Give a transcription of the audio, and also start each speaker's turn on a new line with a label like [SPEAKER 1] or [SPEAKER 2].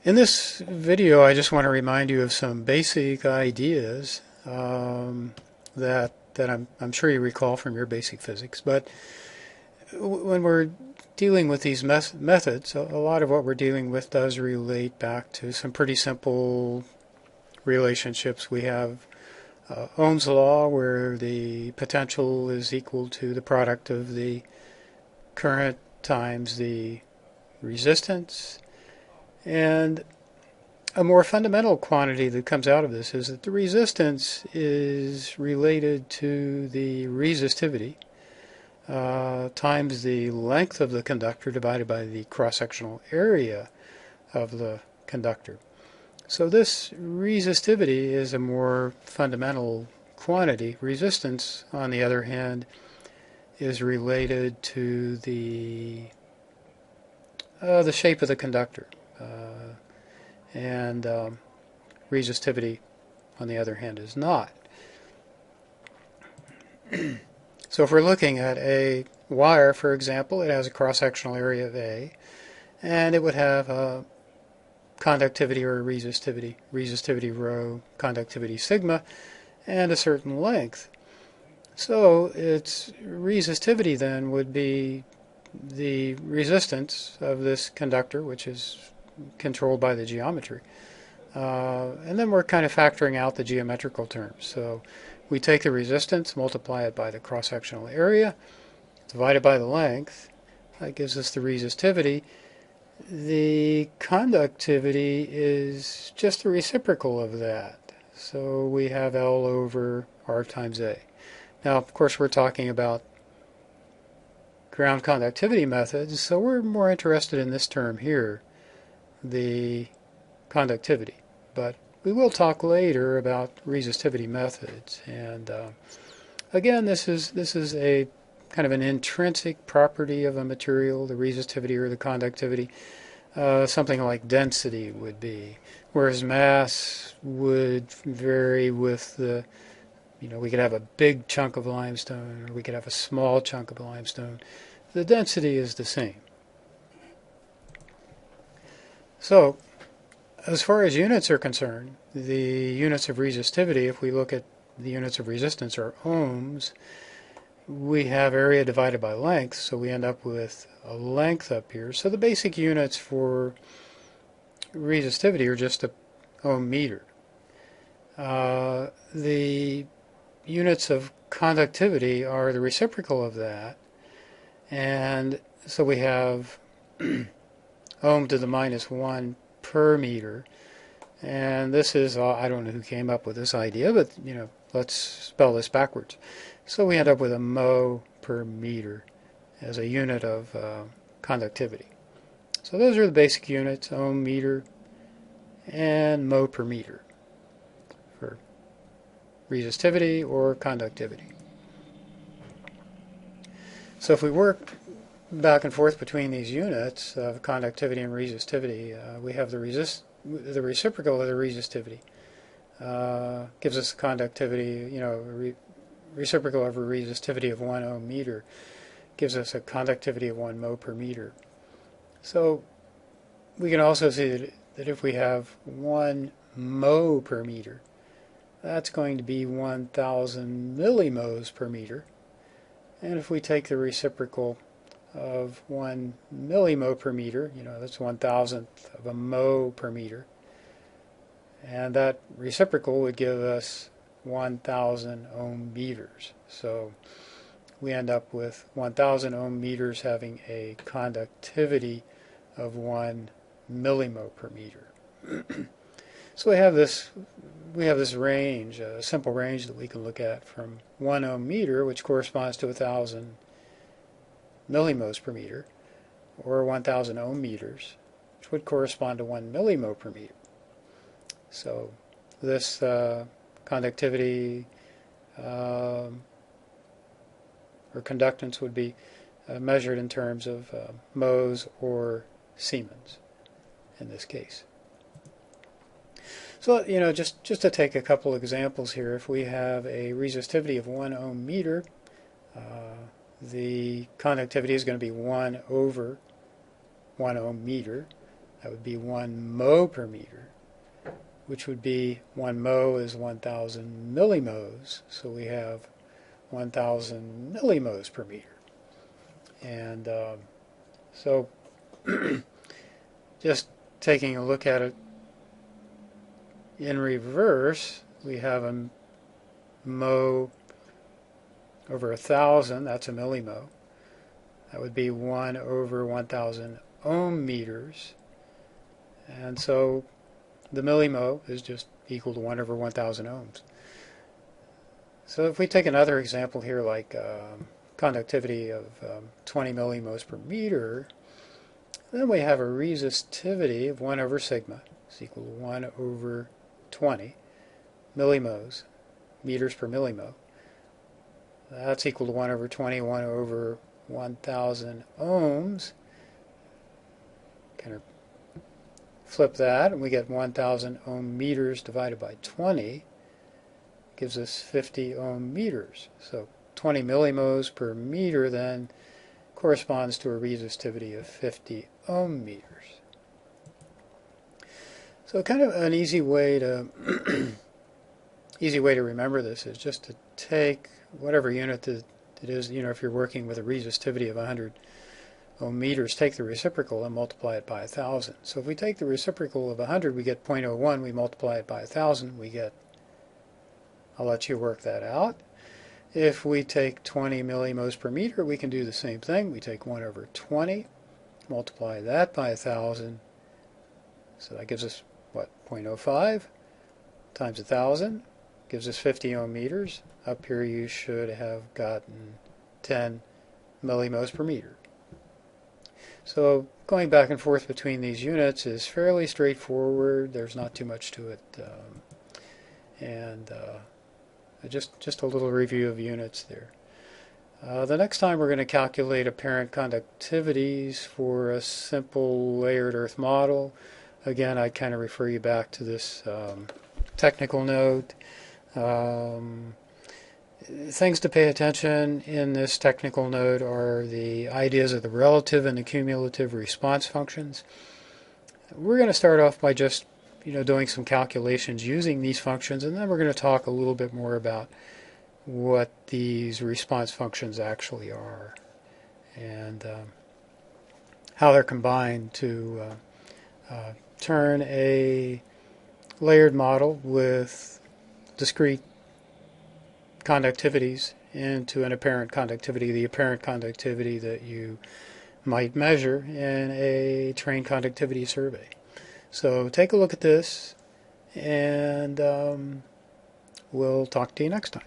[SPEAKER 1] In this video, I just want to remind you of some basic ideas that I'm sure you recall from your basic physics. But when we're dealing with these methods, a lot of what we're dealing with does relate back to some pretty simple relationships. We have Ohm's law, where the potential is equal to the product of the current times the resistance. And a more fundamental quantity that comes out of this is that the resistance is related to the resistivity times the length of the conductor divided by the cross-sectional area of the conductor. So this resistivity is a more fundamental quantity. Resistance, on the other hand, is related to the shape of the conductor. And resistivity, on the other hand, is not. So if we're looking at a wire, for example, it has a cross-sectional area of A, and it would have a conductivity or a resistivity rho, conductivity sigma, and a certain length. So its resistivity then would be the resistance of this conductor, which is controlled by the geometry. And then we're kind of factoring out the geometrical terms. So we take the resistance, multiply it by the cross-sectional area, divided by the length. That gives us the resistivity. The conductivity is just the reciprocal of that. So we have L over R times A. Now, of course, we're talking about ground conductivity methods, so we're more interested in this term here, the conductivity. But we will talk later about resistivity methods. And again, this is a kind of an intrinsic property of a material, the resistivity or the conductivity. Something like density would be, whereas mass would vary with the, we could have a big chunk of limestone or we could have a small chunk of limestone. The density is the same. So, as far as units are concerned, the units of resistivity, if we look at the units of resistance, are ohms. We have area divided by length, so we end up with a length up here. So the basic units for resistivity are just an ohm meter. The units of conductivity are the reciprocal of that, and so we have ohm to the minus 1 per meter. And this is, I don't know who came up with this idea, but let's spell this backwards. So we end up with a mho per meter as a unit of conductivity. So those are the basic units, ohm, meter, and mho per meter for resistivity or conductivity. So if we work back and forth between these units of conductivity and resistivity, we have the reciprocal of the resistivity. Gives us a conductivity, reciprocal of a resistivity of 1 ohm meter gives us a conductivity of 1 mho per meter. So we can also see that if we have 1 mho per meter, that's going to be 1,000 millimhos per meter. And if we take the reciprocal of 1 millimho per meter, that's 1,000th of a mho per meter, and that reciprocal would give us 1,000 ohm meters. So we end up with 1,000 ohm meters having a conductivity of 1 millimho per meter. So we have this range, a simple range that we can look at from 1 ohm meter, which corresponds to 1,000 millimhos per meter, or 1,000 ohm meters, which would correspond to 1 millimho per meter. So this conductivity or conductance would be measured in terms of mhos or Siemens in this case. So, just to take a couple examples here, if we have a resistivity of 1 ohm meter, the conductivity is going to be 1 over 1 ohm meter. That would be 1 mho per meter, which would be 1 mho is 1,000 millimhos. So we have 1,000 millimhos per meter. And so just taking a look at it in reverse, we have a mho over 1,000, that's a millimho. That would be 1 over 1,000 ohm meters. And so the millimho is just equal to 1 over 1,000 ohms. So if we take another example here, like conductivity of 20 millimhos per meter, then we have a resistivity of 1 over sigma is equal to 1 over 20 millimhos, meters per millimho. That's equal to 1 over 20, 1 over 1,000 ohms. Kind of flip that, and we get 1,000 ohm meters divided by 20. Gives us 50 ohm meters. So 20 millimhos per meter then corresponds to a resistivity of 50 ohm meters. So kind of an easy way to remember this is just to take whatever unit it is. If you're working with a resistivity of 100 ohm meters, take the reciprocal and multiply it by 1,000. So if we take the reciprocal of 100, we get 0.01. We multiply it by 1,000, we get, I'll let you work that out. If we take 20 millimhos per meter, we can do the same thing. We take 1 over 20, multiply that by 1,000. So that gives us, what, 0.05 times 1,000 gives us 50 ohm meters. Up here you should have gotten 10 millimhos per meter. So going back and forth between these units is fairly straightforward. There's not too much to it. Just a little review of units there. The next time we're going to calculate apparent conductivities for a simple layered earth model. Again, I kind of refer you back to this technical note. Things to pay attention in this technical note are the ideas of the relative and the cumulative response functions. We're going to start off by just doing some calculations using these functions, and then we're going to talk a little bit more about what these response functions actually are and how they're combined to turn a layered model with discrete conductivities into an apparent conductivity, the apparent conductivity that you might measure in a train conductivity survey. So take a look at this, and we'll talk to you next time.